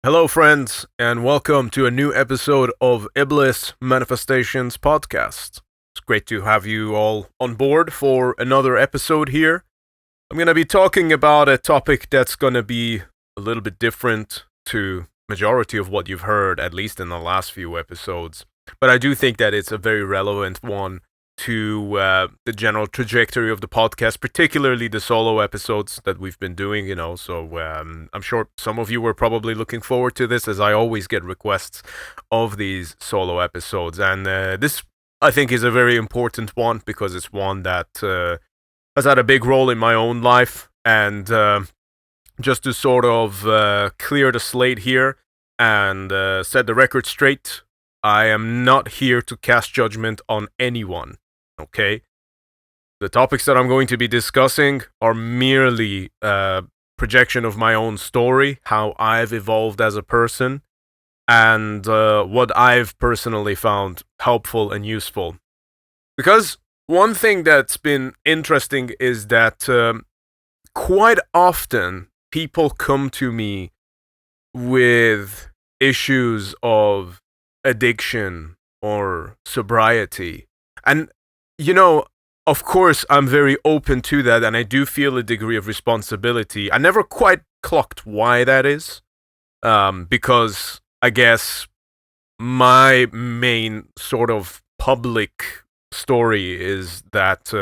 Hello, friends, and welcome to a new episode of Iblis Manifestations podcast. It's great to have you all on board for another episode here. I'm going to be talking about a topic that's going to be a little bit different to majority of what you've heard, at least in the last few episodes. But I do think that it's a very relevant one to the general trajectory of the podcast, particularly the solo episodes that we've been doing, So I'm sure some of you were probably looking forward to this, as I always get requests of these solo episodes. And this, I think, is a very important one because it's one that has had a big role in my own life. And just to sort of clear the slate here and set the record straight, I am not here to cast judgment on anyone. Okay? The topics that I'm going to be discussing are merely a projection of my own story, how I've evolved as a person, and what I've personally found helpful and useful. Because one thing that's been interesting is that quite often people come to me with issues of addiction or sobriety. And of course, I'm very open to that, and I do feel a degree of responsibility. I never quite clocked why that is, because I guess my main sort of public story is that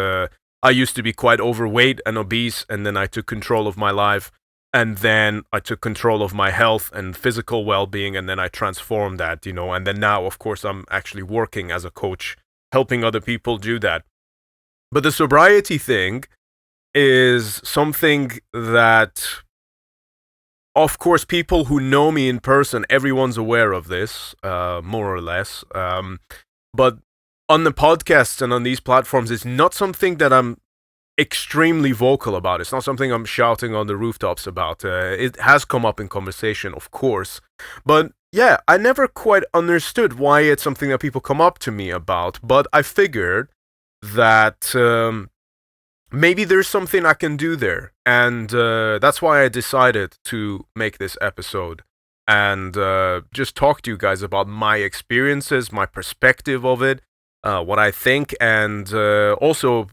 I used to be quite overweight and obese, and then I took control of my life, and then I took control of my health and physical well-being, and then I transformed that, and then now, of course, I'm actually working as a coach, helping other people do that. But the sobriety thing is something that, of course, people who know me in person, everyone's aware of this, more or less. But on the podcasts and on these platforms, it's not something that I'm extremely vocal about. It's not something I'm shouting on the rooftops about. It has come up in conversation, of course. But yeah, I never quite understood why it's something that people come up to me about. But I figured that maybe there's something I can do there. And that's why I decided to make this episode and just talk to you guys about my experiences, my perspective of it, what I think, and also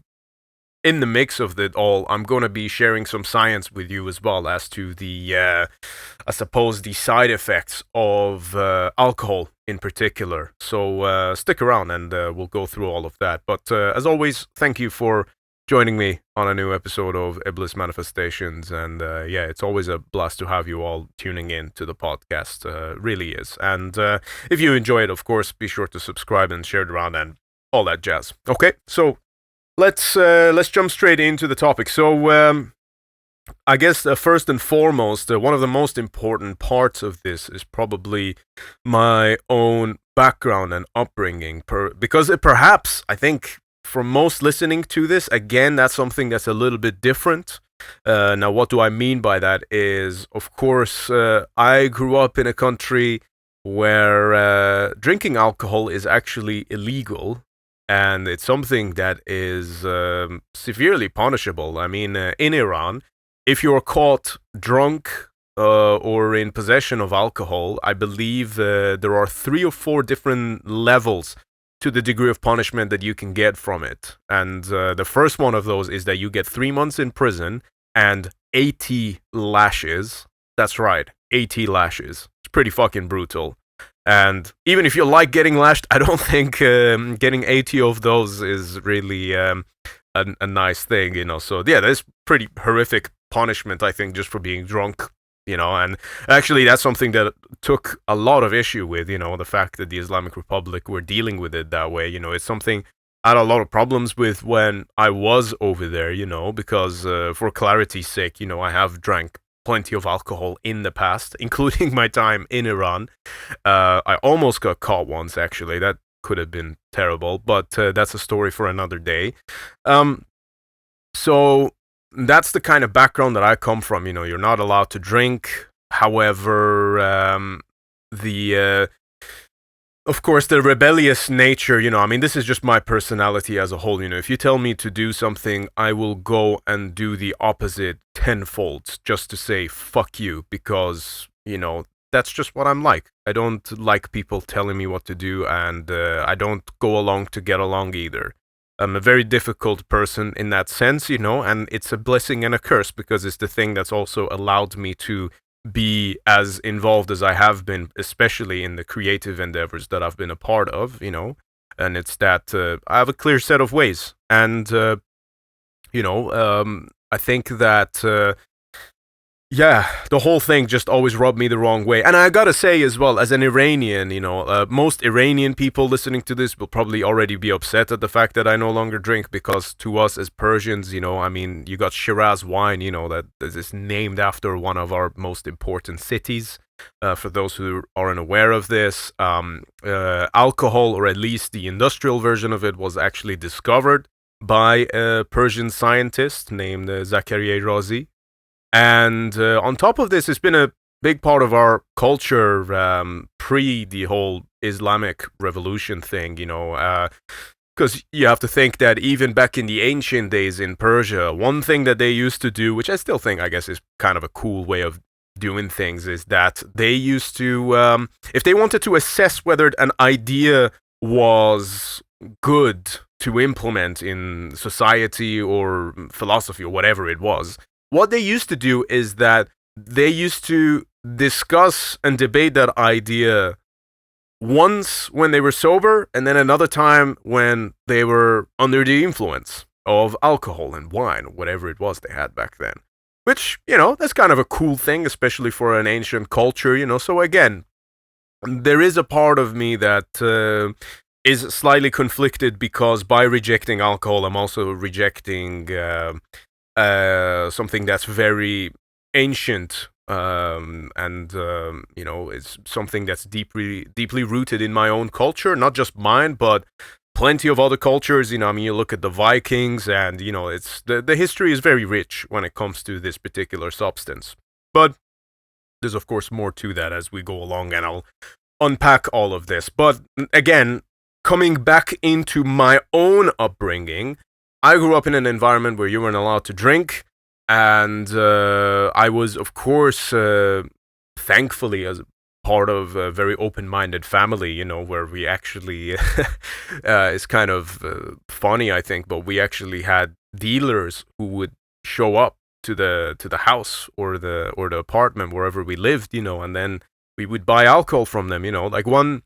in the mix of it all, I'm going to be sharing some science with you as well as to the, I suppose, the side effects of alcohol in particular. So stick around and we'll go through all of that. But as always, thank you for joining me on a new episode of Iblis Manifestations. And yeah, it's always a blast to have you all tuning in to the podcast. Really is. And if you enjoy it, of course, be sure to subscribe and share it around and all that jazz. Okay, so let's jump straight into the topic. So I guess first and foremost, one of the most important parts of this is probably my own background and upbringing, because perhaps, I think, for most listening to this, again, that's something that's a little bit different. Now, what do I mean by that is, of course, I grew up in a country where drinking alcohol is actually illegal. And it's something that is severely punishable. I mean, in Iran, if you're caught drunk or in possession of alcohol, I believe there are 3 or 4 different levels to the degree of punishment that you can get from it. And the first one of those is that you get 3 months in prison and 80 lashes. That's right, 80 lashes. It's pretty fucking brutal. And even if you like getting lashed, I don't think getting 80 of those is really a nice thing, So yeah, that's pretty horrific punishment, I think, just for being drunk, And actually, that's something that took a lot of issue with, the fact that the Islamic Republic were dealing with it that way. It's something I had a lot of problems with when I was over there, because for clarity's sake, I have drank plenty of alcohol in the past, including my time in Iran. I almost got caught once, actually. That could have been terrible, but that's a story for another day. So that's the kind of background that I come from. You're not allowed to drink. However, of course, the rebellious nature, I mean, this is just my personality as a whole. If you tell me to do something, I will go and do the opposite tenfold just to say fuck you, because that's just what I'm like. I don't like people telling me what to do, and I don't go along to get along either. I'm a very difficult person in that sense, and it's a blessing and a curse because it's the thing that's also allowed me to be as involved as I have been, especially in the creative endeavors that I've been a part of, and it's that I have a clear set of ways, and I think that yeah, the whole thing just always rubbed me the wrong way. And I gotta say as well, as an Iranian, most Iranian people listening to this will probably already be upset at the fact that I no longer drink, because to us as Persians, I mean, you got Shiraz wine, that is named after one of our most important cities. For those who aren't aware of this, alcohol, or at least the industrial version of it, was actually discovered by a Persian scientist named Zakaria Razi. And on top of this, it's been a big part of our culture pre the whole Islamic revolution thing, because you have to think that even back in the ancient days in Persia, one thing that they used to do, which I still think, I guess, is kind of a cool way of doing things, is that they used to, if they wanted to assess whether an idea was good to implement in society or philosophy or whatever it was, what they used to do is that they used to discuss and debate that idea once when they were sober, and then another time when they were under the influence of alcohol and wine, whatever it was they had back then. Which, that's kind of a cool thing, especially for an ancient culture, So again, there is a part of me that is slightly conflicted, because by rejecting alcohol, I'm also rejecting something that's very ancient, and it's something that's deeply rooted in my own culture, not just mine, but plenty of other cultures. I mean, you look at the Vikings, and it's the history is very rich when it comes to this particular substance. But there's of course more to that as we go along, and I'll unpack all of this. But again, coming back into my own upbringing, I grew up in an environment where you weren't allowed to drink, and I was, of course, thankfully, as part of a very open-minded family, where we actually, it's kind of funny, I think, but we actually had dealers who would show up to the house or the apartment wherever we lived, and then we would buy alcohol from them, like one.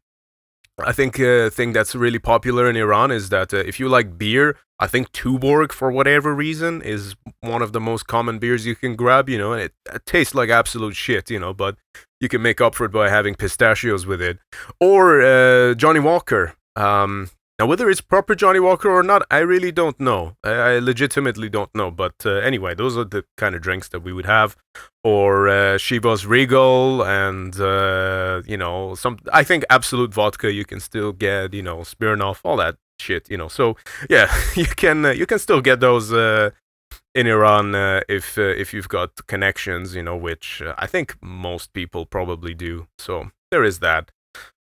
I think a thing that's really popular in Iran is that if you like beer, I think Tuborg, for whatever reason, is one of the most common beers you can grab, and it tastes like absolute shit, but you can make up for it by having pistachios with it. Or Johnny Walker. Now, whether it's proper Johnny Walker or not, I really don't know. I legitimately don't know. But anyway, those are the kind of drinks that we would have. Or Chivas Regal, and some. I think Absolute Vodka you can still get. Smirnoff, all that shit. So yeah, you can still get those in Iran if you've got connections. Which I think most people probably do. So there is that.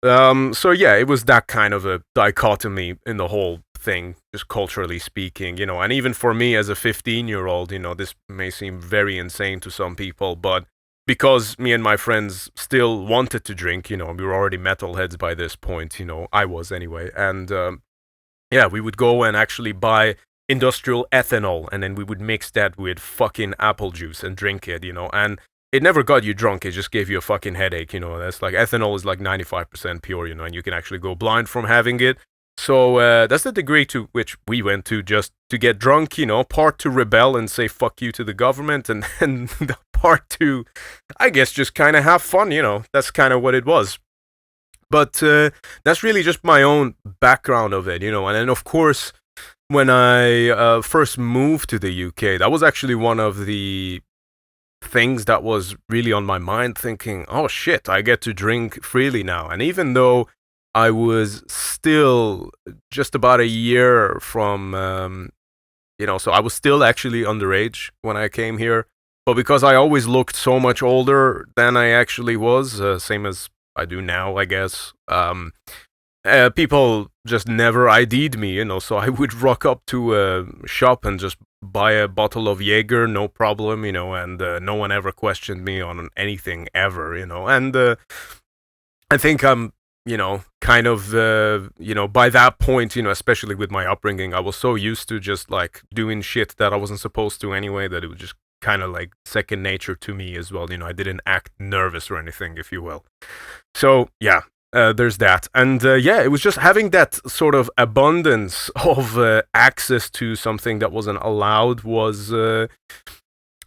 So yeah, it was that kind of a dichotomy in the whole thing, just culturally speaking, and even for me as a 15-year-old, this may seem very insane to some people, but because me and my friends still wanted to drink, we were already metalheads by this point, I was anyway, and yeah, we would go and actually buy industrial ethanol, and then we would mix that with fucking apple juice and drink it, and it never got you drunk, it just gave you a fucking headache, that's like, ethanol is like 95% pure, and you can actually go blind from having it. So that's the degree to which we went to, just to get drunk, part to rebel and say fuck you to the government, and then the part to, I guess, just kind of have fun, that's kind of what it was. But that's really just my own background of it, and then of course, when I first moved to the UK, that was actually one of the things that was really on my mind, thinking, oh shit, I get to drink freely now. And even though I was still just about a year from, so I was still actually underage when I came here, but because I always looked so much older than I actually was, same as I do now, I guess, people just never ID'd me, so I would rock up to a shop and just buy a bottle of Jaeger, no problem, and no one ever questioned me on anything ever, and I think I'm, kind of, by that point, especially with my upbringing, I was so used to just like doing shit that I wasn't supposed to anyway that it was just kind of like second nature to me as well. I didn't act nervous or anything, if you will. So, yeah. There's that. And yeah, it was just having that sort of abundance of access to something that wasn't allowed was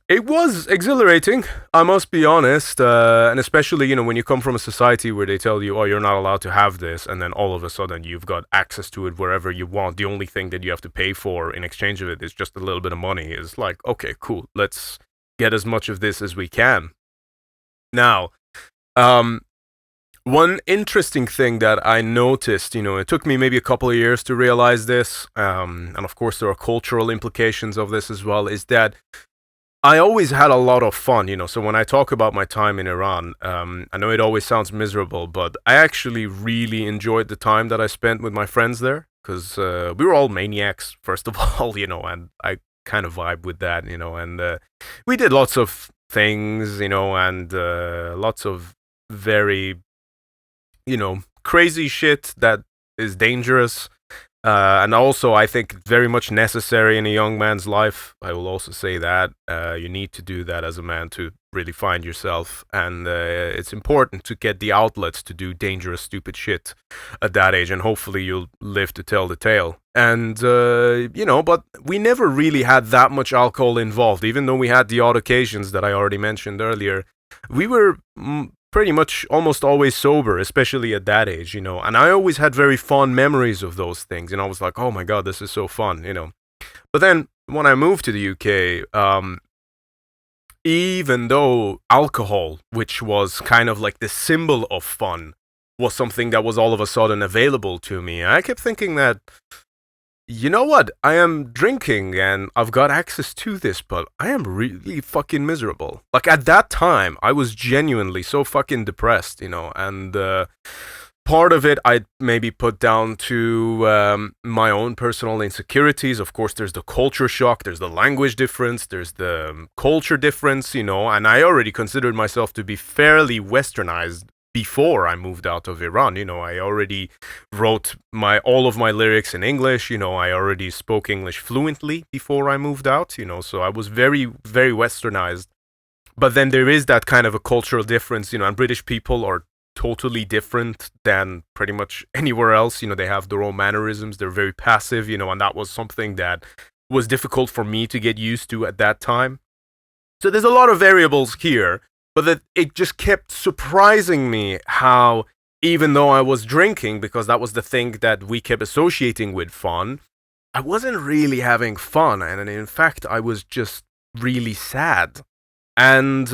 it was exhilarating, I must be honest, and especially, when you come from a society where they tell you, oh, you're not allowed to have this, and then all of a sudden you've got access to it wherever you want. The only thing that you have to pay for in exchange of it is just a little bit of money. It's like, okay, cool, let's get as much of this as we can. Now, one interesting thing that I noticed, it took me maybe a couple of years to realize this, and of course there are cultural implications of this as well, is that I always had a lot of fun, so when I talk about my time in Iran, I know it always sounds miserable, but I actually really enjoyed the time that I spent with my friends there, because we were all maniacs, first of all, and I kind of vibe with that, and we did lots of things, and lots of very, crazy shit that is dangerous. And also, I think very much necessary in a young man's life. I will also say that you need to do that as a man to really find yourself, and it's important to get the outlets to do dangerous, stupid shit at that age, and hopefully you'll live to tell the tale. And but we never really had that much alcohol involved, even though we had the odd occasions that I already mentioned earlier. We were pretty much almost always sober, especially at that age, and I always had very fond memories of those things, I was like, oh my god, this is so fun, But then, when I moved to the UK, even though alcohol, which was kind of like the symbol of fun, was something that was all of a sudden available to me, I kept thinking that, you know what? I am drinking and I've got access to this, but I am really fucking miserable. Like at that time, I was genuinely so fucking depressed, and part of it I'd maybe put down to my own personal insecurities. Of course, there's the culture shock, there's the language difference, there's the culture difference, and I already considered myself to be fairly westernized before I moved out of Iran. I already wrote all of my lyrics in English. I already spoke English fluently before I moved out, so I was very, very westernized. But then there is that kind of a cultural difference, and British people are totally different than pretty much anywhere else. They have their own mannerisms, they're very passive, and that was something that was difficult for me to get used to at that time. So there's a lot of variables here. But that it just kept surprising me how, even though I was drinking, because that was the thing that we kept associating with fun, I wasn't really having fun. And in fact, I was just really sad. And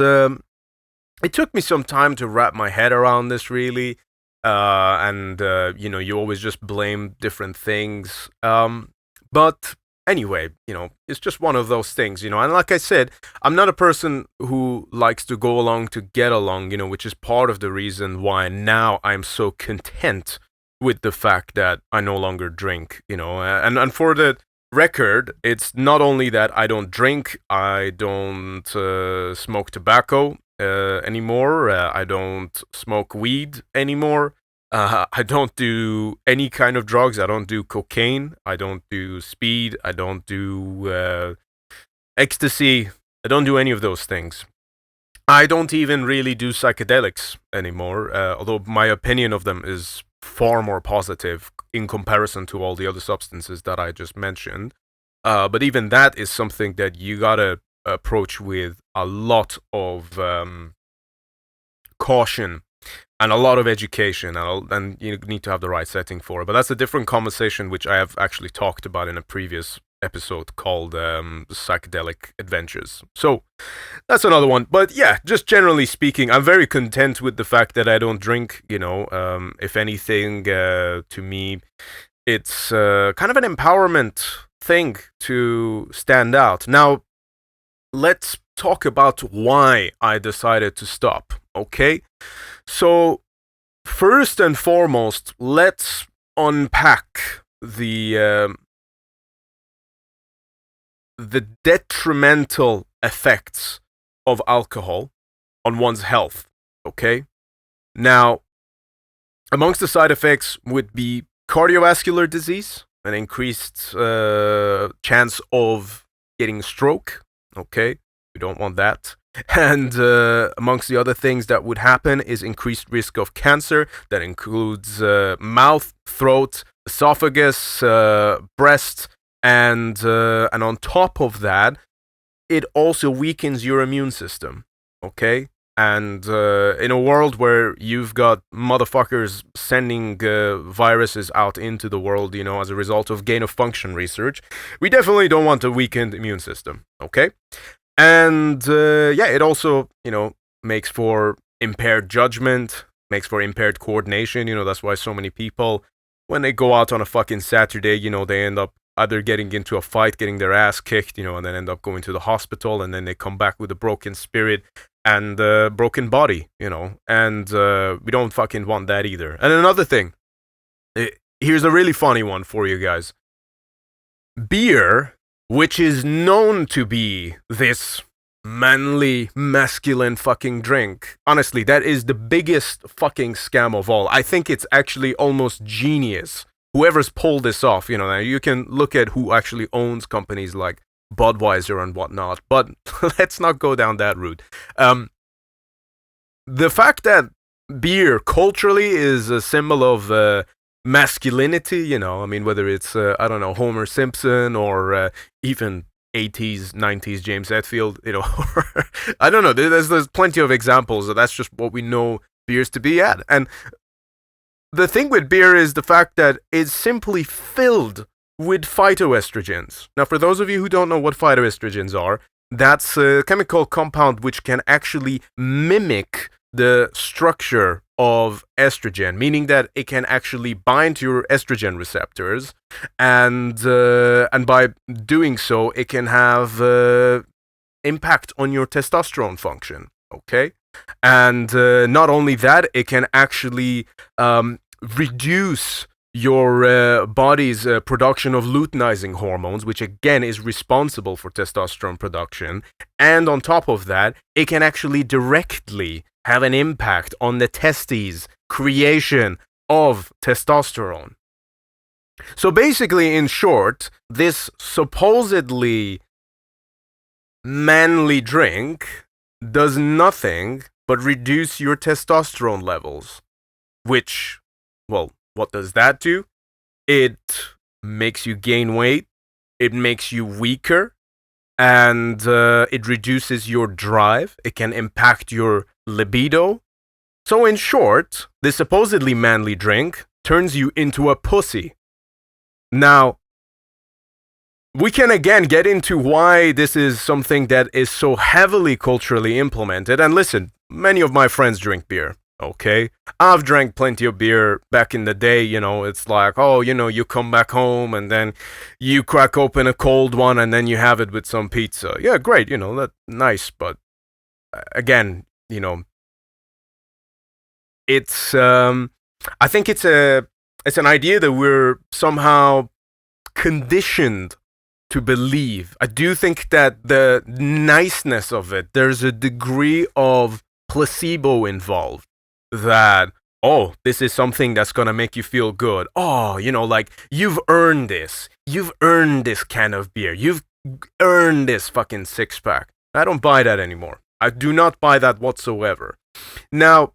it took me some time to wrap my head around this, really. You always just blame different things. But anyway, it's just one of those things, and like I said, I'm not a person who likes to go along to get along, which is part of the reason why now I'm so content with the fact that I no longer drink, and for the record, it's not only that I don't drink, I don't smoke tobacco anymore, I don't smoke weed anymore. I don't do any kind of drugs. I don't do cocaine. I don't do speed. I don't do ecstasy. I don't do any of those things. I don't even really do psychedelics anymore, although my opinion of them is far more positive in comparison to all the other substances that I just mentioned. But even that is something that you gotta approach with a lot of caution and a lot of education, and you need to have the right setting for it. But that's a different conversation, which I have actually talked about in a previous episode called Psychedelic Adventures. So that's another one. But yeah, just generally speaking, I'm very content with the fact that I don't drink. If anything, to me, it's kind of an empowerment thing to stand out. Now, let's talk about why I decided to stop, okay? So, first and foremost, let's unpack the detrimental effects of alcohol on one's health. Okay? Now, amongst the side effects would be cardiovascular disease, an increased chance of getting stroke. Okay? We don't want that. And amongst the other things that would happen is increased risk of cancer. That includes mouth, throat, esophagus, breast, and on top of that, it also weakens your immune system. Okay? And in a world where you've got motherfuckers sending viruses out into the world, as a result of gain of function research, we definitely don't want a weakened immune system. Okay? And it also, makes for impaired judgment, makes for impaired coordination. That's why so many people, when they go out on a fucking Saturday, they end up either getting into a fight, getting their ass kicked, and then end up going to the hospital, and then they come back with a broken spirit and a broken body, and we don't fucking want that either. And another thing, here's a really funny one for you guys. Beer, which is known to be this manly, masculine fucking drink. Honestly, that is the biggest fucking scam of all. I think it's actually almost genius. Whoever's pulled this off, now you can look at who actually owns companies like Budweiser and whatnot, but let's not go down that route. The fact that beer culturally is a symbol of masculinity, whether it's, Homer Simpson or even 80s, 90s James Hetfield, I don't know, there's plenty of examples, that's just what we know beers to be at. And the thing with beer is the fact that it's simply filled with phytoestrogens. Now, for those of you who don't know what phytoestrogens are, that's a chemical compound which can actually mimic the structure of estrogen, meaning that it can actually bind to your estrogen receptors, and by doing so, it can have impact on your testosterone function. Okay, and not only that, it can actually reduce your body's production of luteinizing hormones, which again is responsible for testosterone production. And on top of that, it can actually directly have an impact on the testes' creation of testosterone. So basically, in short, this supposedly manly drink does nothing but reduce your testosterone levels, which, well, what does that do? It makes you gain weight, it makes you weaker, and it reduces your drive. It can impact your libido. So in short, this supposedly manly drink turns you into a pussy. Now, we can again get into why this is something that is so heavily culturally implemented. And listen, many of my friends drink beer. Okay, I've drank plenty of beer back in the day. It's like, oh, you come back home and then you crack open a cold one and then you have it with some pizza. Yeah, great, that's nice. But again, it's I think it's an idea that we're somehow conditioned to believe. I do think that the niceness of it, there's a degree of placebo involved. That, oh, this is something that's gonna make you feel good. Oh, like, you've earned this. You've earned this can of beer. You've earned this fucking six-pack. I don't buy that anymore. I do not buy that whatsoever. Now,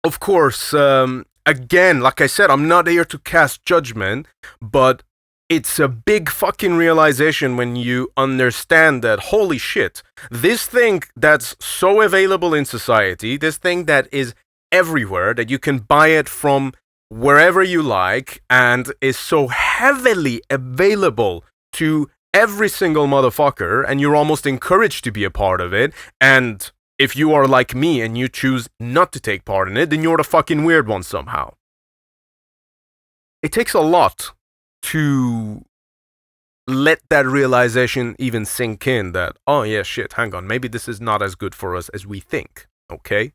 of course, again, like I said, I'm not here to cast judgment, but it's a big fucking realization when you understand that, holy shit, this thing that's so available in society, this thing that is everywhere, that you can buy it from wherever you like, and is so heavily available to every single motherfucker, and you're almost encouraged to be a part of it. And if you are like me and you choose not to take part in it, then you're the fucking weird one somehow. It takes a lot to let that realization even sink in that, oh yeah, shit, hang on, maybe this is not as good for us as we think. Okay?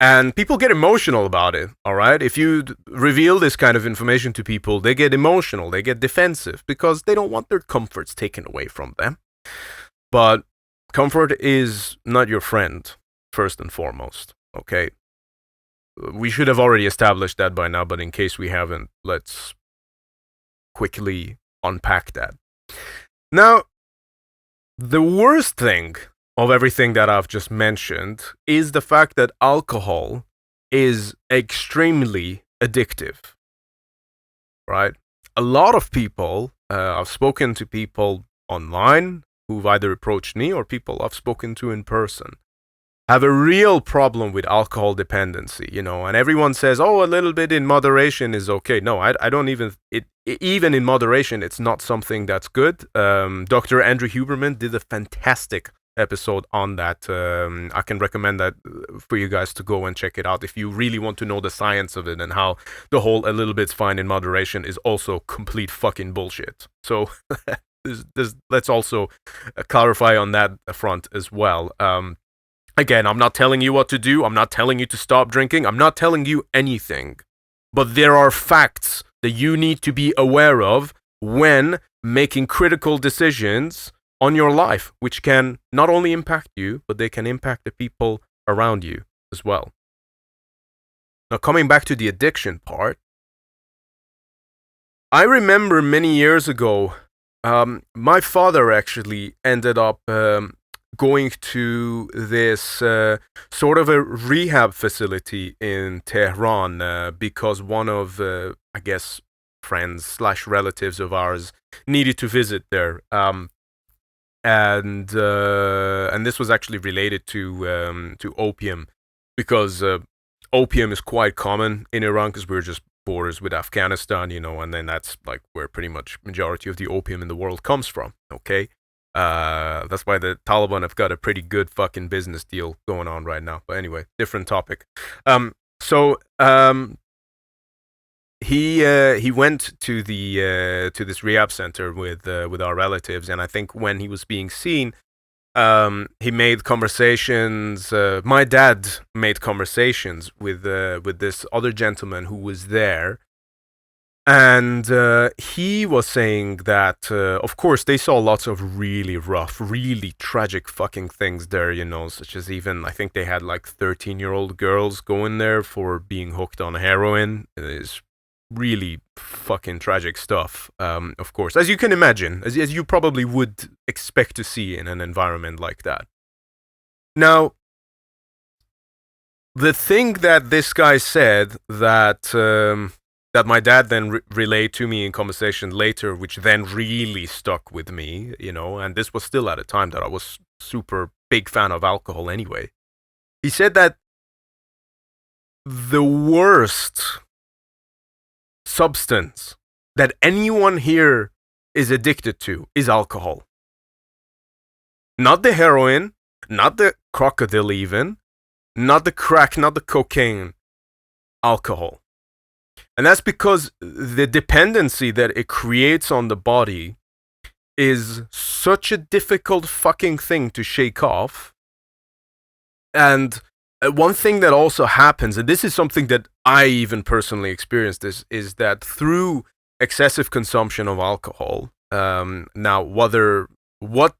And people get emotional about it, all right? If you reveal this kind of information to people, they get emotional, they get defensive because they don't want their comforts taken away from them. But comfort is not your friend, first and foremost, okay? We should have already established that by now, but in case we haven't, let's quickly unpack that. Now, the worst thing of everything that I've just mentioned is the fact that alcohol is extremely addictive, right? A lot of people, I've spoken to people online who've either approached me or people I've spoken to in person, have a real problem with alcohol dependency, and everyone says, oh, a little bit in moderation is okay. No, I don't even in moderation, it's not something that's good. Dr. Andrew Huberman did a fantastic episode on that. I can recommend that for you guys to go and check it out if you really want to know the science of it and how the whole a little bit's fine in moderation is also complete fucking bullshit. So let's also clarify on that front as well. Again, I'm not telling you what to do. I'm not telling you to stop drinking. I'm not telling you anything. But there are facts that you need to be aware of when making critical decisions on your life, which can not only impact you, but they can impact the people around you as well. Now, coming back to the addiction part, I remember many years ago, my father actually ended up going to this sort of a rehab facility in Tehran because one of, I guess, friends/relatives of ours needed to visit there. And this was actually related to opium, because opium is quite common in Iran because we're just borders with Afghanistan, and then that's like where pretty much majority of the opium in the world comes from. Okay. That's why the Taliban have got a pretty good fucking business deal going on right now. But anyway, different topic. He went to this rehab center with our relatives, and I think when he was being seen, he made conversations. My dad made conversations with this other gentleman who was there. And he was saying that, of course, they saw lots of really rough, really tragic fucking things there, such as even, I think they had like 13-year-old girls going there for being hooked on heroin. It is really fucking tragic stuff, of course, as you can imagine, as you probably would expect to see in an environment like that. Now, the thing that this guy said that my dad then relayed to me in conversation later, which then really stuck with me, and this was still at a time that I was super big fan of alcohol anyway. He said that the worst substance that anyone here is addicted to is alcohol. Not the heroin, not the crocodile even, not the crack, not the cocaine, alcohol. And that's because the dependency that it creates on the body is such a difficult fucking thing to shake off. And one thing that also happens, and this is something that I even personally experienced, is that through excessive consumption of alcohol, now what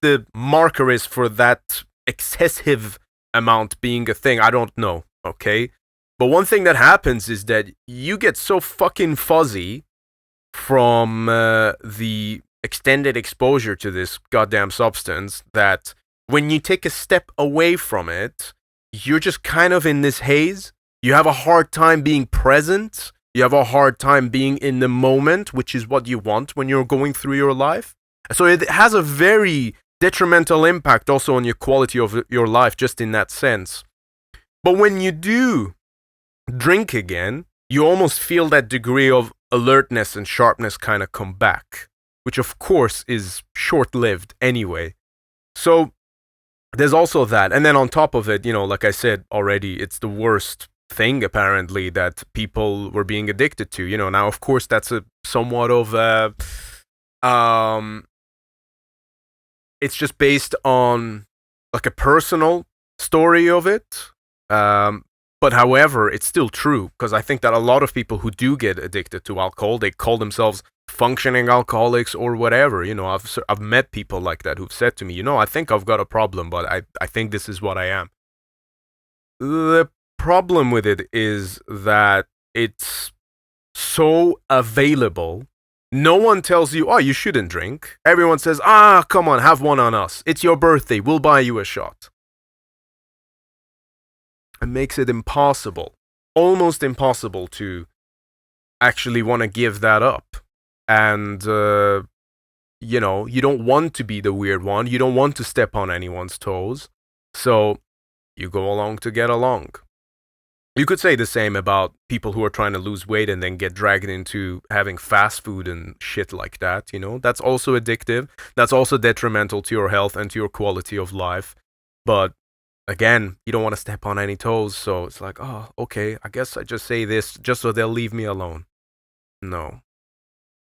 the marker is for that excessive amount being a thing, I don't know, okay? But one thing that happens is that you get so fucking fuzzy from the extended exposure to this goddamn substance that when you take a step away from it, you're just kind of in this haze. You have a hard time being present. You have a hard time being in the moment, which is what you want when you're going through your life. So it has a very detrimental impact also on your quality of your life, just in that sense. But when you do drink again, you almost feel that degree of alertness and sharpness kind of come back, which of course is short-lived anyway. So there's also that. And then on top of it, like I said already, it's the worst thing apparently that people were being addicted to. Now of course that's a somewhat of it's just based on like a personal story of it. But however, it's still true, because I think that a lot of people who do get addicted to alcohol, they call themselves functioning alcoholics or whatever. I've met people like that who've said to me, I think I've got a problem, but I think this is what I am. The problem with it is that it's so available. No one tells you, oh, you shouldn't drink. Everyone says, come on, have one on us. It's your birthday. We'll buy you a shot. It makes it impossible, almost impossible to actually want to give that up. And, you don't want to be the weird one. You don't want to step on anyone's toes. So you go along to get along. You could say the same about people who are trying to lose weight and then get dragged into having fast food and shit like that, That's also addictive. That's also detrimental to your health and to your quality of life. But again, you don't want to step on any toes, so it's like, oh, okay, I guess I just say this just so they'll leave me alone. No.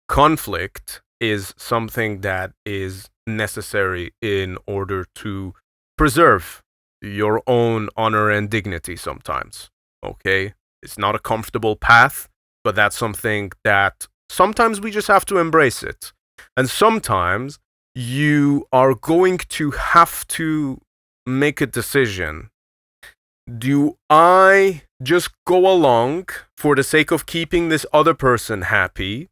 Conflict is something that is necessary in order to preserve your own honor and dignity sometimes. Okay? It's not a comfortable path, but that's something that sometimes we just have to embrace it. And sometimes you are going to have to make a decision. Do I just go along for the sake of keeping this other person happy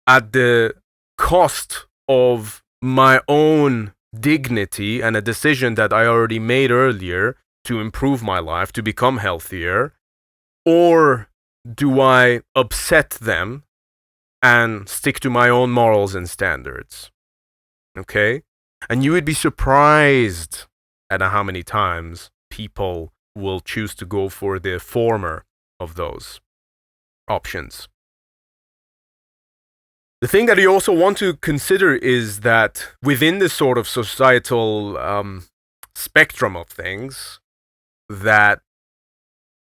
at the cost of my own dignity and a decision that I already made earlier to improve my life, to become healthier? Or do I upset them and stick to my own morals and standards? Okay? And you would be surprised at how many times people will choose to go for the former of those options. The thing that you also want to consider is that within this sort of societal spectrum of things, that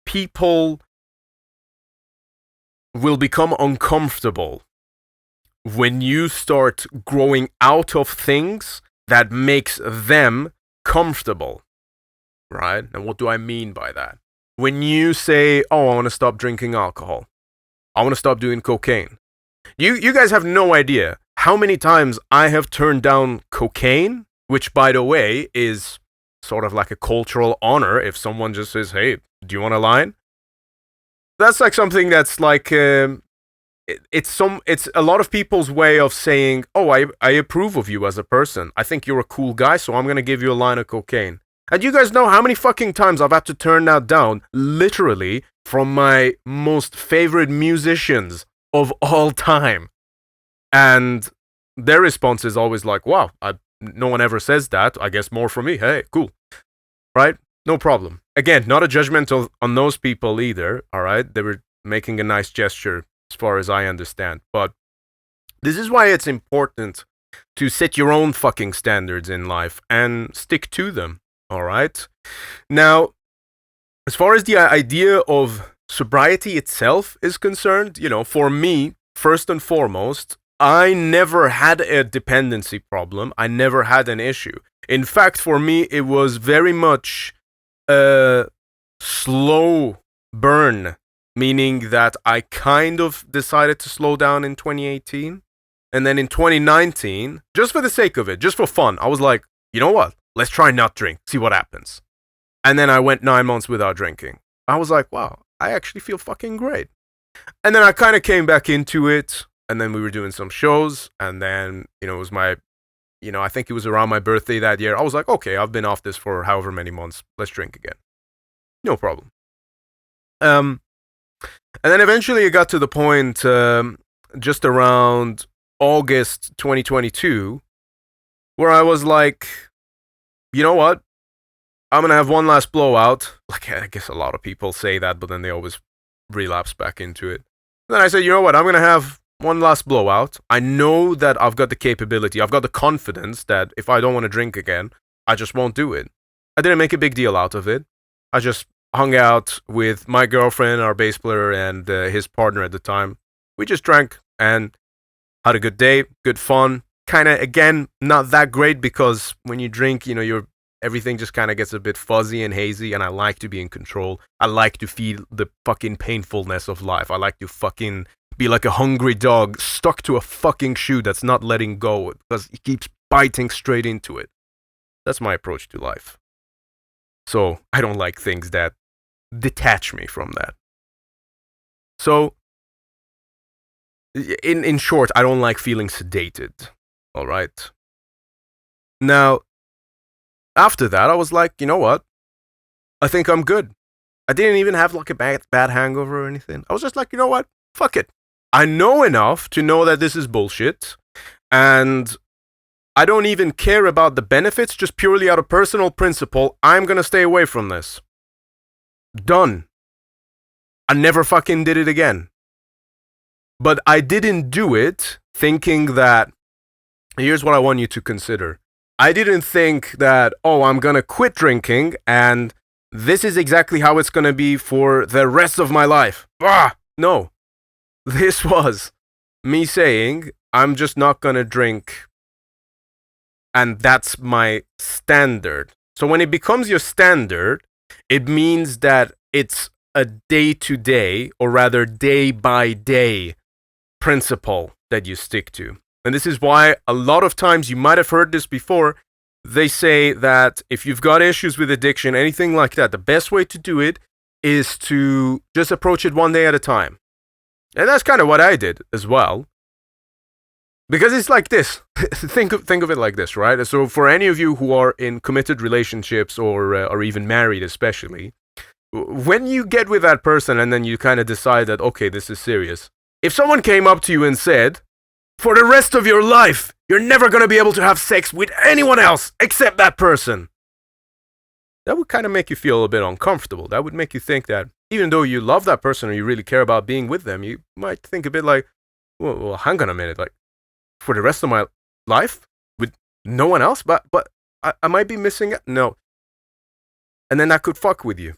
people will become uncomfortable when you start growing out of things that makes them comfortable, right? And what do I mean by that? When you say, oh, I want to stop drinking alcohol, I want to stop doing cocaine. You guys have no idea how many times I have turned down cocaine, which, by the way, is sort of like a cultural honor. If someone just says, hey, do you want a line? That's like something that's like, it's a lot of people's way of saying, oh, I approve of you as a person. I think you're a cool guy, so I'm going to give you a line of cocaine. And you guys know how many fucking times I've had to turn that down, literally, from my most favorite musicians of all time. And their response is always like, wow, no one ever says that. I guess more for me. Hey, cool. Right? No problem. Again, not a judgment on those people either. All right? They were making a nice gesture as far as I understand. But this is why it's important to set your own fucking standards in life and stick to them. All right? Now, as far as the idea of sobriety itself is concerned, for me, first and foremost, I never had a dependency problem. I never had an issue. In fact, for me, it was very much a slow burn, meaning that I kind of decided to slow down in 2018. And then in 2019, just for the sake of it, just for fun, I was like, you know what? Let's try not drink, see what happens. And then I went 9 months without drinking. I was like, wow, I actually feel fucking great. And then I kind of came back into it. And then we were doing some shows. And then, it was my, I think it was around my birthday that year. I was like, okay, I've been off this for however many months. Let's drink again. No problem. And then eventually it got to the point just around August 2022 where I was like, you know what? I'm going to have one last blowout. Like, I guess a lot of people say that, but then they always relapse back into it. And then I said, you know what? I'm going to have one last blowout. I know that I've got the capability. I've got the confidence that if I don't want to drink again, I just won't do it. I didn't make a big deal out of it. I just hung out with my girlfriend, our bass player, and his partner at the time. We just drank and had a good day, good fun. Kind of, again, not that great because when you drink, you're everything just kind of gets a bit fuzzy and hazy, and I like to be in control. I like to feel the fucking painfulness of life. I like to fucking be like a hungry dog stuck to a fucking shoe that's not letting go because it keeps biting straight into it. That's my approach to life. So I don't like things that detach me from that. So in short, I don't like feeling sedated. All right. Now, after that, I was like, you know what? I think I'm good. I didn't even have like a bad hangover or anything. I was just like, you know what? Fuck it. I know enough to know that this is bullshit. And I don't even care about the benefits, just purely out of personal principle. I'm gonna stay away from this. Done. I never fucking did it again. But I didn't do it thinking that, here's what I want you to consider. I didn't think that, oh, I'm gonna quit drinking and this is exactly how it's gonna be for the rest of my life. No. This was me saying, I'm just not gonna drink, and that's my standard. So when it becomes your standard, it means that it's a day-to-day, or rather day-by-day principle that you stick to. And this is why a lot of times, you might have heard this before, they say that if you've got issues with addiction, anything like that, the best way to do it is to just approach it one day at a time. And that's kind of what I did as well. Because it's like this. think of it like this, right? So for any of you who are in committed relationships or even married especially, when you get with that person and then you kind of decide that, okay, this is serious. If someone came up to you and said, for the rest of your life, you're never going to be able to have sex with anyone else except that person, that would kind of make you feel a bit uncomfortable. That would make you think that even though you love that person or you really care about being with them, you might think a bit like, well hang on a minute, like, for the rest of my life with no one else? But I might be missing it. No. And then that could fuck with you.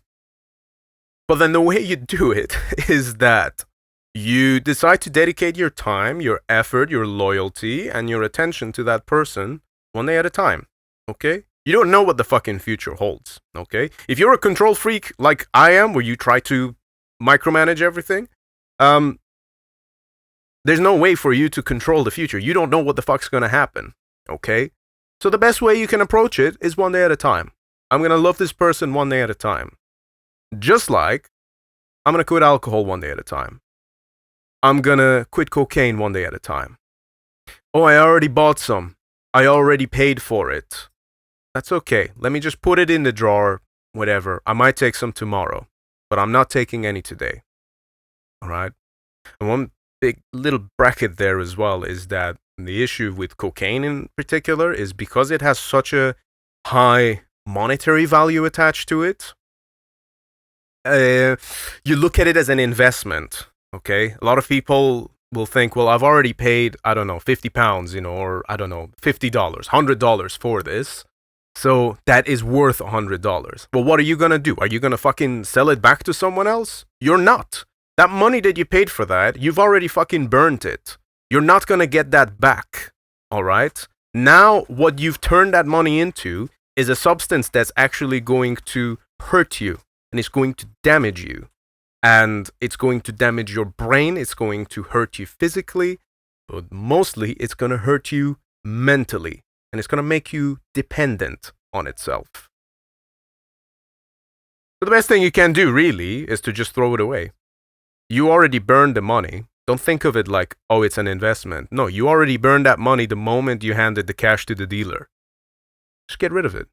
But then the way you do it is that you decide to dedicate your time, your effort, your loyalty, and your attention to that person one day at a time. Okay? You don't know what the fucking future holds. Okay? If you're a control freak like I am, where you try to micromanage everything, there's no way for you to control the future. You don't know what the fuck's gonna happen. Okay? So the best way you can approach it is one day at a time. I'm gonna love this person one day at a time. Just like I'm gonna quit alcohol one day at a time. I'm gonna quit cocaine one day at a time. Oh, I already bought some. I already paid for it. That's okay. Let me just put it in the drawer, whatever. I might take some tomorrow, but I'm not taking any today. All right? And one big little bracket there as well is that the issue with cocaine in particular is because it has such a high monetary value attached to it, you look at it as an investment. Okay, a lot of people will think, well, I've already paid, I don't know, £50, or I don't know, $50, $100 for this. So that is worth $100. Well, what are you going to do? Are you going to fucking sell it back to someone else? You're not. That money that you paid for that, you've already fucking burnt it. You're not going to get that back. All right? Now, what you've turned that money into is a substance that's actually going to hurt you. And it's going to damage you. And it's going to damage your brain. It's going to hurt you physically. But mostly, it's going to hurt you mentally. And it's going to make you dependent on itself. So the best thing you can do, really, is to just throw it away. You already burned the money. Don't think of it like, oh, it's an investment. No, you already burned that money the moment you handed the cash to the dealer. Just get rid of it.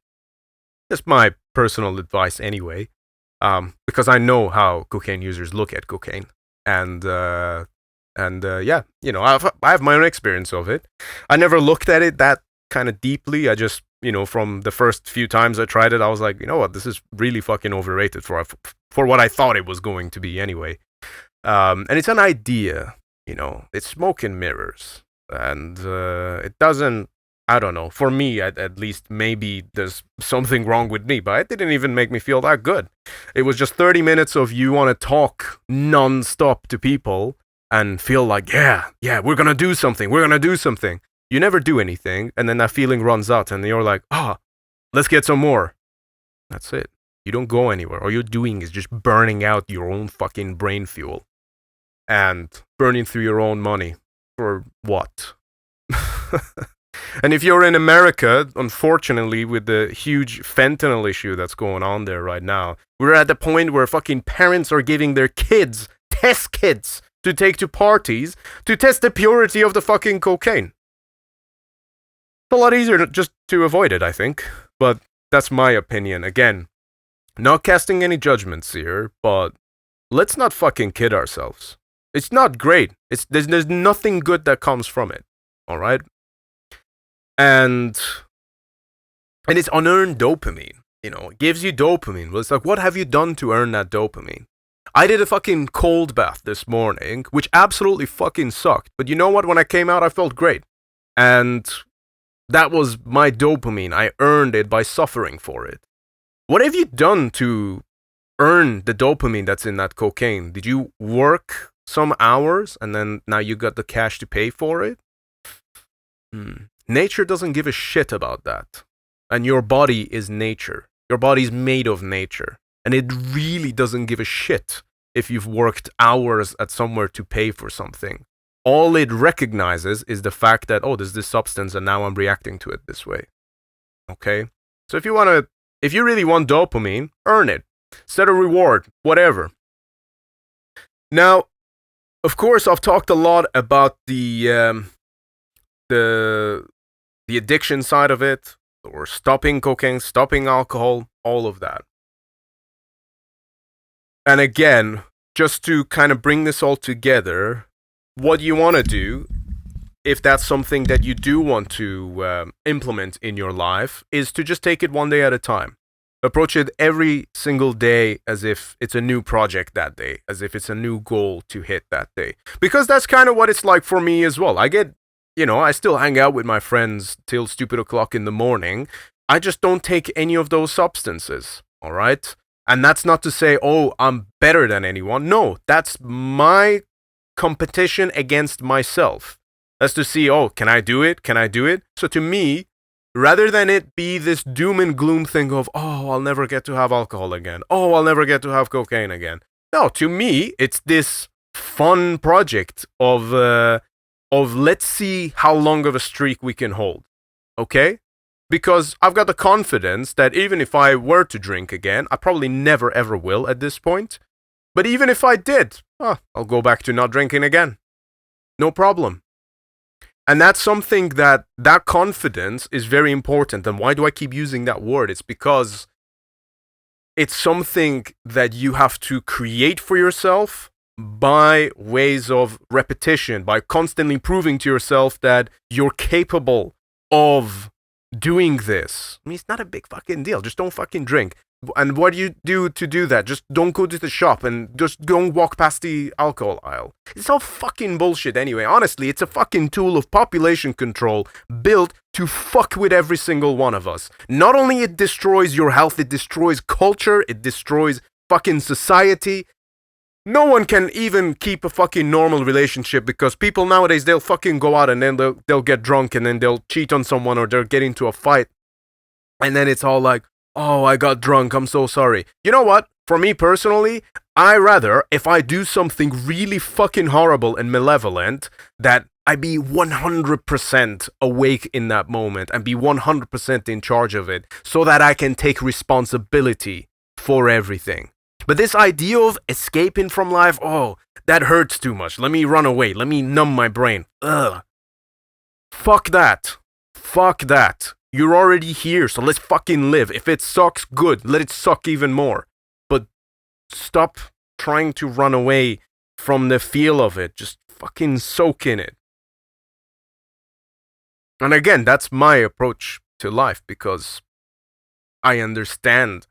That's my personal advice anyway. Because I know how cocaine users look at cocaine. And yeah, I have my own experience of it. I never looked at it that kind of deeply. I just, from the first few times I tried it, I was like, you know what, this is really fucking overrated for what I thought it was going to be anyway. And it's an idea, it's smoke and mirrors. And it doesn't, I don't know, for me at least, maybe there's something wrong with me, but it didn't even make me feel that good. It was just 30 minutes of you want to talk non-stop to people and feel like, yeah, we're going to do something. You never do anything, and then that feeling runs out, and you're like, Let's get some more. That's it. You don't go anywhere. All you're doing is just burning out your own fucking brain fuel and burning through your own money. For what? And if you're in America, unfortunately, with the huge fentanyl issue that's going on there right now, we're at the point where fucking parents are giving their kids test kits to take to parties to test the purity of the fucking cocaine. It's a lot easier just to avoid it, I think. But that's my opinion. Again, not casting any judgments here, but let's not fucking kid ourselves. It's not great. There's nothing good that comes from it. All right? And it's unearned dopamine. It gives you dopamine. Well, it's like, what have you done to earn that dopamine? I did a fucking cold bath this morning, which absolutely fucking sucked. But you know what? When I came out, I felt great. And that was my dopamine. I earned it by suffering for it. What have you done to earn the dopamine that's in that cocaine? Did you work some hours and then now you got the cash to pay for it? Nature doesn't give a shit about that. And your body is nature. Your body's made of nature. And it really doesn't give a shit if you've worked hours at somewhere to pay for something. All it recognizes is the fact that, oh, there's this substance and now I'm reacting to it this way. Okay? So if you really want dopamine, earn it. Set a reward, whatever. Now, of course, I've talked a lot about the addiction side of it, or stopping cocaine, stopping alcohol, all of that. And again, just to kind of bring this all together, what you want to do, if that's something that you do want to implement in your life, is to just take it one day at a time. Approach it every single day as if it's a new project that day, as if it's a new goal to hit that day. Because that's kind of what it's like for me as well. I still hang out with my friends till stupid o'clock in the morning. I just don't take any of those substances, all right? And that's not to say, oh, I'm better than anyone. No, that's my competition against myself. That's to see, oh, can I do it? Can I do it? So to me, rather than it be this doom and gloom thing of, oh, I'll never get to have alcohol again. Oh, I'll never get to have cocaine again. No, to me, it's this fun project of let's see how long of a streak we can hold. Okay? Because I've got the confidence that even if I were to drink again, I probably never ever will at this point. But even if I did, I'll go back to not drinking again. No problem. And that's something that confidence is very important. And why do I keep using that word? It's because it's something that you have to create for yourself by ways of repetition, by constantly proving to yourself that you're capable of doing this. I mean, it's not a big fucking deal. Just don't fucking drink. And what do you do to do that? Just don't go to the shop and just don't walk past the alcohol aisle. It's all fucking bullshit anyway. Honestly, it's a fucking tool of population control built to fuck with every single one of us. Not only it destroys your health, it destroys culture, it destroys fucking society. No one can even keep a fucking normal relationship because people nowadays, they'll fucking go out and then they'll get drunk and then they'll cheat on someone or they'll get into a fight. And then it's all like, oh, I got drunk, I'm so sorry. You know what? For me personally, I rather, if I do something really fucking horrible and malevolent, that I be 100% awake in that moment and be 100% in charge of it so that I can take responsibility for everything. But this idea of escaping from life, oh, that hurts too much. Let me run away. Let me numb my brain. Ugh. Fuck that. Fuck that. You're already here, so let's fucking live. If it sucks, good. Let it suck even more. But stop trying to run away from the feel of it. Just fucking soak in it. And again, that's my approach to life because I understand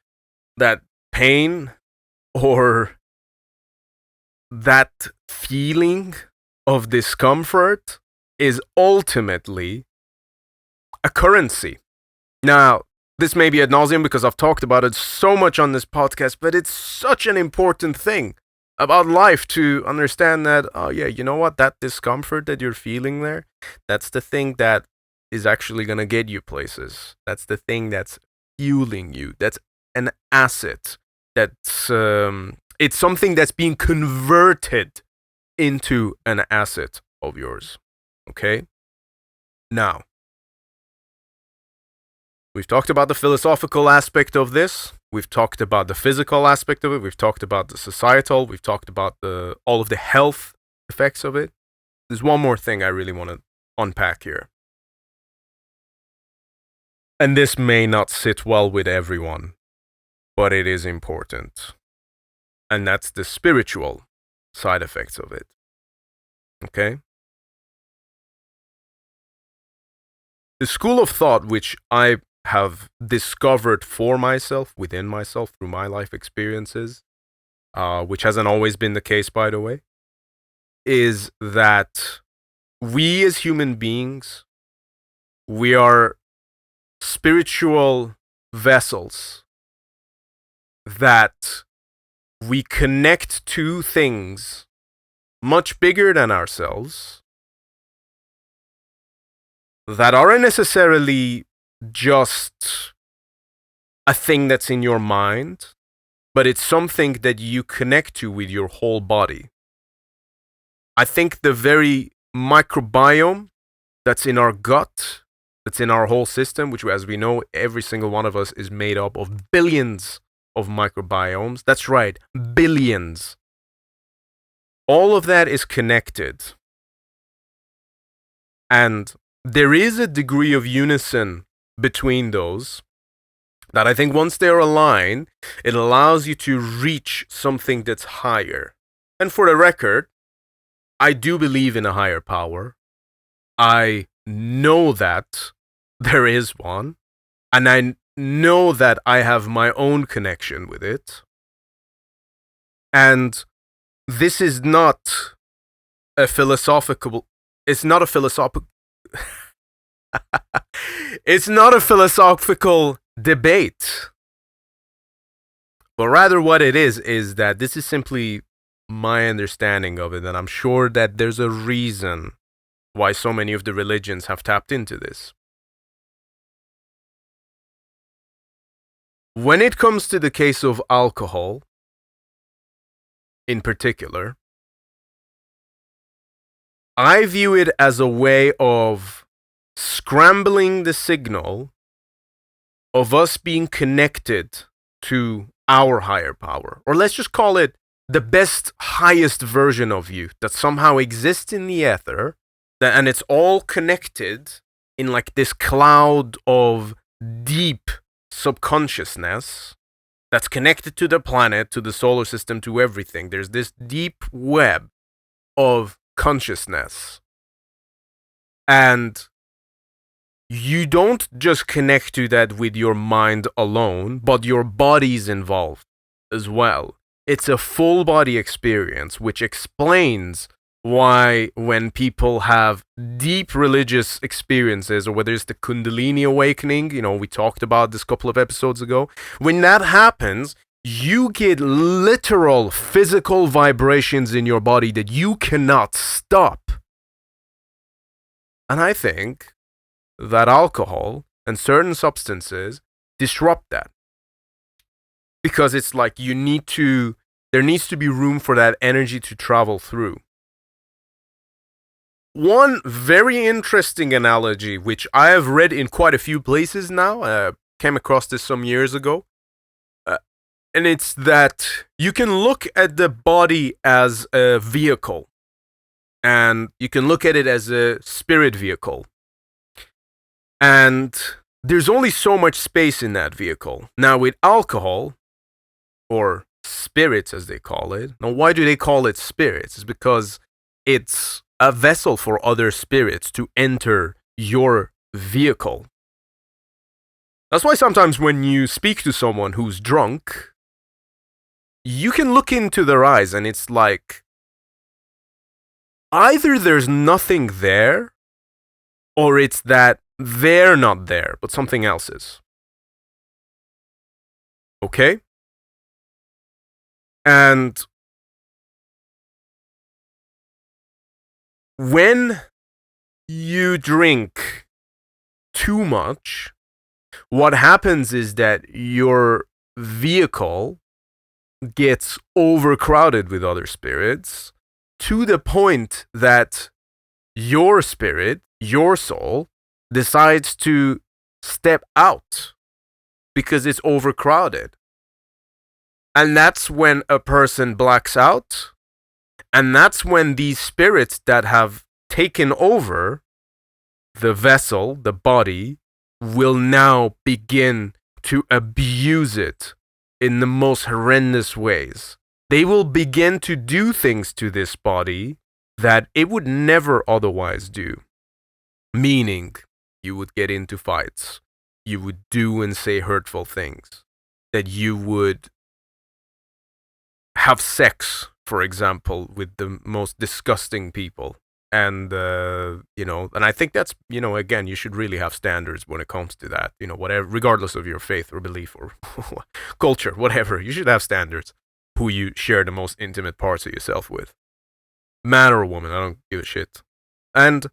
that pain or that feeling of discomfort is ultimately a currency. Now, this may be ad nauseum because I've talked about it so much on this podcast, but it's such an important thing about life to understand that, oh yeah, you know what? That discomfort that you're feeling there, that's the thing that is actually going to get you places. That's the thing that's fueling you. That's an asset. That's it's something that's being converted into an asset of yours. Okay? Now, we've talked about the philosophical aspect of this. We've talked about the physical aspect of it. We've talked about the societal. We've talked about all of the health effects of it. There's one more thing I really want to unpack here. And this may not sit well with everyone, but it is important. And that's the spiritual side effects of it. Okay? The school of thought which I have discovered for myself, within myself, through my life experiences, which hasn't always been the case, by the way, is that we as human beings, we are spiritual vessels that we connect to things much bigger than ourselves that aren't necessarily just a thing that's in your mind, but it's something that you connect to with your whole body. I think the very microbiome that's in our gut, that's in our whole system, which, as we know, every single one of us is made up of billions of microbiomes. That's right, billions. All of that is connected. And there is a degree of unison between those that I think once they're aligned, it allows you to reach something that's higher. And for the record, I do believe in a higher power. I know that there is one, and I know that I have my own connection with it. And this is not a philosophical, it's not a philosophical, it's not a philosophical debate. But rather what it is that this is simply my understanding of it, and I'm sure that there's a reason why so many of the religions have tapped into this. When it comes to the case of alcohol, in particular, I view it as a way of scrambling the signal of us being connected to our higher power. Or let's just call it the best, highest version of you that somehow exists in the ether, and it's all connected in like this cloud of deep subconsciousness that's connected to the planet, to the solar system, to everything. There's this deep web of consciousness. And you don't just connect to that with your mind alone, but your body's involved as well. It's a full body experience, which explains why when people have deep religious experiences, or whether it's the Kundalini awakening, we talked about this a couple of episodes ago, when that happens, you get literal physical vibrations in your body that you cannot stop. And I think that alcohol and certain substances disrupt that. Because it's like there needs to be room for that energy to travel through. One very interesting analogy, which I have read in quite a few places now, came across this some years ago, and it's that you can look at the body as a vehicle, and you can look at it as a spirit vehicle. And there's only so much space in that vehicle. Now, with alcohol, or spirits as they call it, now why do they call it spirits? It's because it's a vessel for other spirits to enter your vehicle. That's why sometimes when you speak to someone who's drunk, you can look into their eyes and it's like either there's nothing there, or it's that they're not there, but something else is. Okay? And when you drink too much, what happens is that your vehicle gets overcrowded with other spirits to the point that your spirit, your soul, decides to step out because it's overcrowded. And that's when a person blacks out. And that's when these spirits that have taken over the vessel, the body, will now begin to abuse it in the most horrendous ways. They will begin to do things to this body that it would never otherwise do. Meaning, you would get into fights. You would do and say hurtful things. That you would have sex, for example, with the most disgusting people. And, and I think that's, again, you should really have standards when it comes to that, whatever, regardless of your faith or belief or culture, whatever, you should have standards who you share the most intimate parts of yourself with. Man or woman, I don't give a shit. And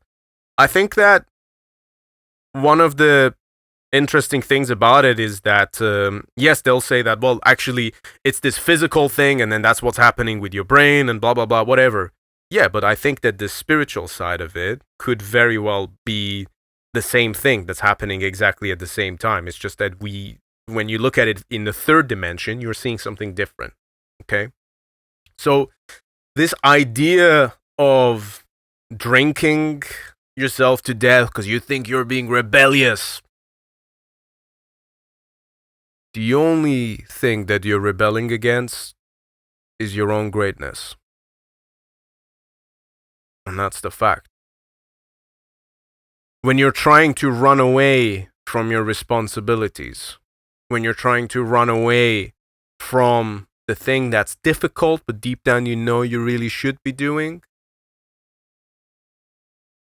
I think that one of the interesting things about it is that, yes, they'll say that, well, actually, it's this physical thing, and then that's what's happening with your brain, and blah, blah, blah, whatever. Yeah, but I think that the spiritual side of it could very well be the same thing that's happening exactly at the same time. It's just that when you look at it in the third dimension, you're seeing something different. Okay? So, this idea of drinking yourself to death because you think you're being rebellious. The only thing that you're rebelling against is your own greatness. And that's the fact. When you're trying to run away from your responsibilities, when you're trying to run away from the thing that's difficult, but deep down you know you really should be doing,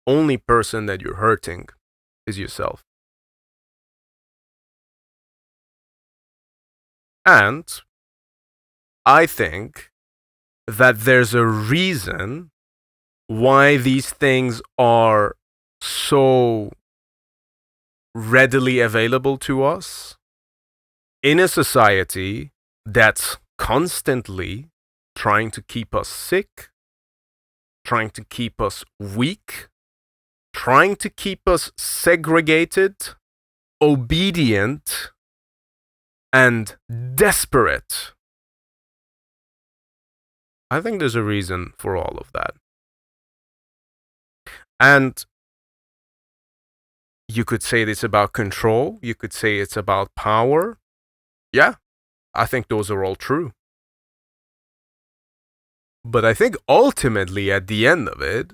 only person that you're hurting is yourself. And I think that there's a reason why these things are so readily available to us in a society that's constantly trying to keep us sick, trying to keep us weak, trying to keep us segregated, obedient, and desperate. I think there's a reason for all of that. And you could say it's about control. You could say it's about power. Yeah, I think those are all true. But I think ultimately, at the end of it,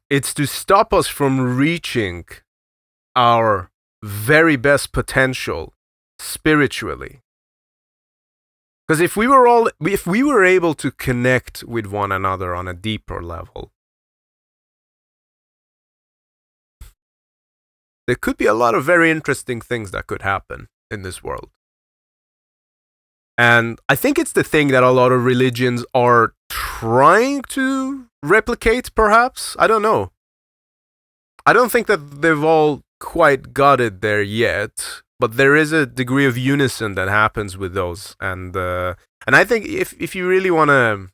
it's to stop us from reaching our very best potential spiritually. Because if we were able to connect with one another on a deeper level, there could be a lot of very interesting things that could happen in this world. And I think it's the thing that a lot of religions are trying to replicate, perhaps. I don't know. I don't think that they've all quite got it there yet, but there is a degree of unison that happens with those. And I think if you really want to,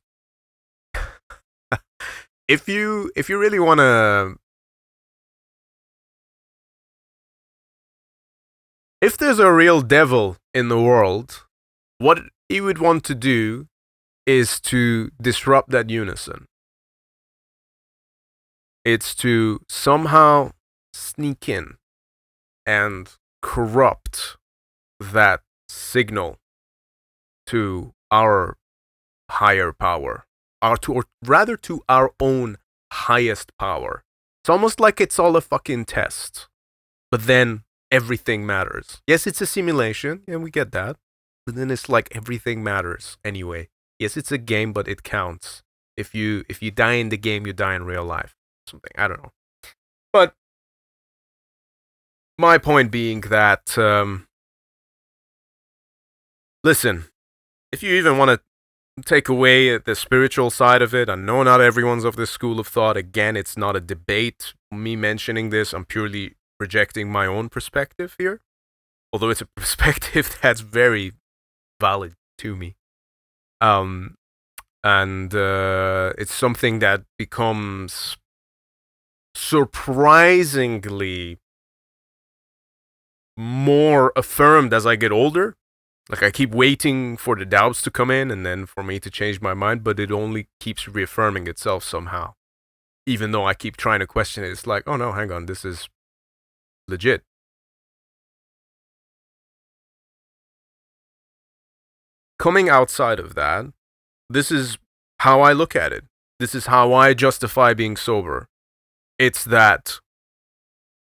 if you really want to, if there's a real devil in the world, what he would want to do is to disrupt that unison. It's to somehow sneak in and corrupt that signal to our higher power, or rather to our own highest power. It's almost like it's all a fucking test, but then everything matters. Yes, it's a simulation, and we get that, but then it's like everything matters anyway. Yes, it's a game, but it counts. If you die in the game, you die in real life. Something, I don't know. But my point being that, listen, if you even want to take away the spiritual side of it, I know not everyone's of this school of thought. Again, it's not a debate. Me mentioning this, I'm purely projecting my own perspective here, although it's a perspective that's very valid to me. And it's something that becomes surprisingly more affirmed as I get older. Like, I keep waiting for the doubts to come in and then for me to change my mind, but it only keeps reaffirming itself somehow. Even though I keep trying to question it, it's like, oh no, hang on, this is legit. Coming outside of that, this is how I look at it. This is how I justify being sober. It's that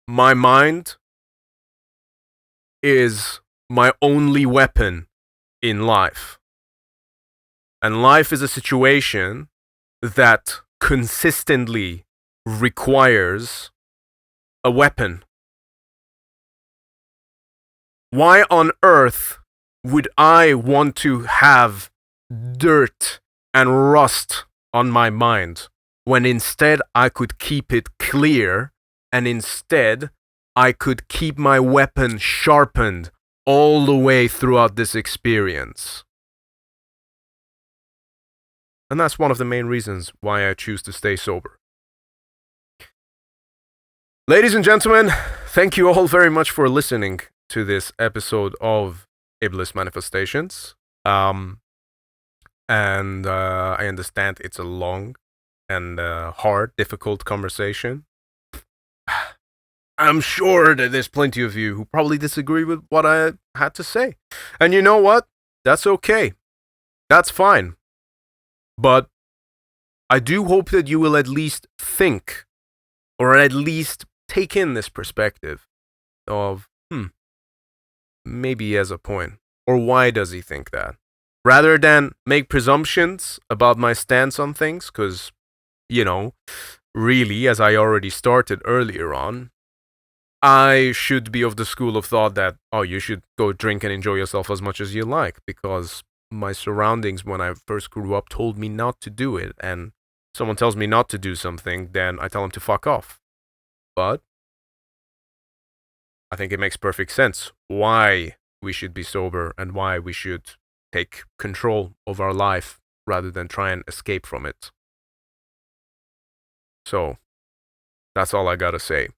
my mind is my only weapon in life. And life is a situation that consistently requires a weapon. Why on earth would I want to have dirt and rust on my mind when instead I could keep it clear, and instead I could keep my weapon sharpened all the way throughout this experience? And that's one of the main reasons why I choose to stay sober. Ladies and gentlemen, thank you all very much for listening to this episode of Iblis Manifestations. And I understand it's a long and hard, difficult conversation. I'm sure that there's plenty of you who probably disagree with what I had to say. And you know what? That's okay. That's fine. But I do hope that you will at least think, or at least take in this perspective of, maybe he has a point. Or why does he think that? Rather than make presumptions about my stance on things, because, really, as I already started earlier on, I should be of the school of thought that, you should go drink and enjoy yourself as much as you like, because my surroundings when I first grew up told me not to do it, and someone tells me not to do something, then I tell them to fuck off. But I think it makes perfect sense why we should be sober and why we should take control of our life rather than try and escape from it. So, that's all I gotta say.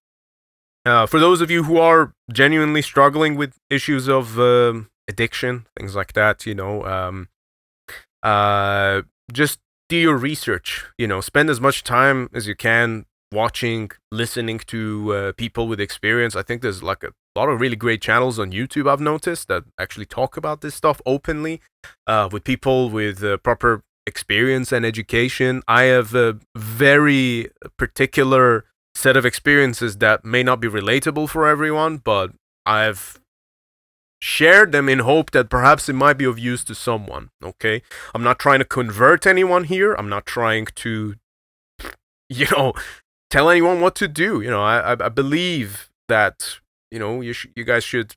For those of you who are genuinely struggling with issues of addiction, things like that, just do your research. Spend as much time as you can watching, listening to people with experience. I think there's like a lot of really great channels on YouTube I've noticed that actually talk about this stuff openly, with people with proper experience and education. I have a very particular set of experiences that may not be relatable for everyone, but I've shared them in hope that perhaps it might be of use to someone, okay? I'm not trying to convert anyone here. I'm not trying to, tell anyone what to do. I believe that, you guys should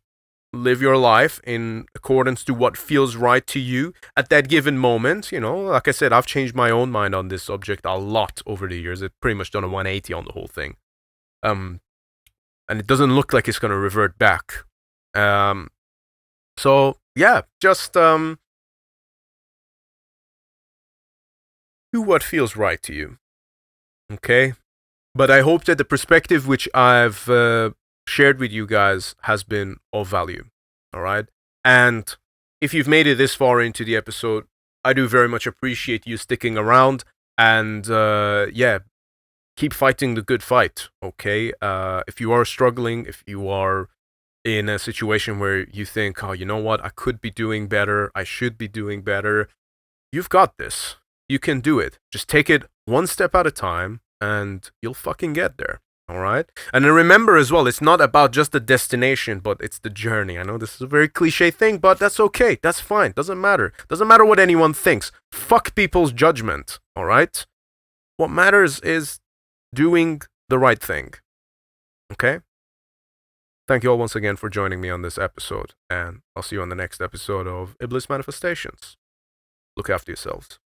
live your life in accordance to what feels right to you at that given moment. Like I said, I've changed my own mind on this subject a lot over the years. I've pretty much done a 180 on the whole thing. And it doesn't look like it's going to revert back. So, yeah, just do what feels right to you. Okay? But I hope that the perspective which I've shared with you guys has been of value. All right? And if you've made it this far into the episode, I do very much appreciate you sticking around. And keep fighting the good fight. Okay? If you are struggling, if you are in a situation where you think, you know what, I could be doing better, I should be doing better, you've got this. You can do it. Just take it one step at a time, and you'll fucking get there. All right? And then remember as well, it's not about just the destination, but it's the journey. I know this is a very cliche thing, but that's okay. That's fine. Doesn't matter. Doesn't matter what anyone thinks. Fuck people's judgment. All right? What matters is doing the right thing. Okay? Thank you all once again for joining me on this episode, and I'll see you on the next episode of Iblis Manifestations. Look after yourselves.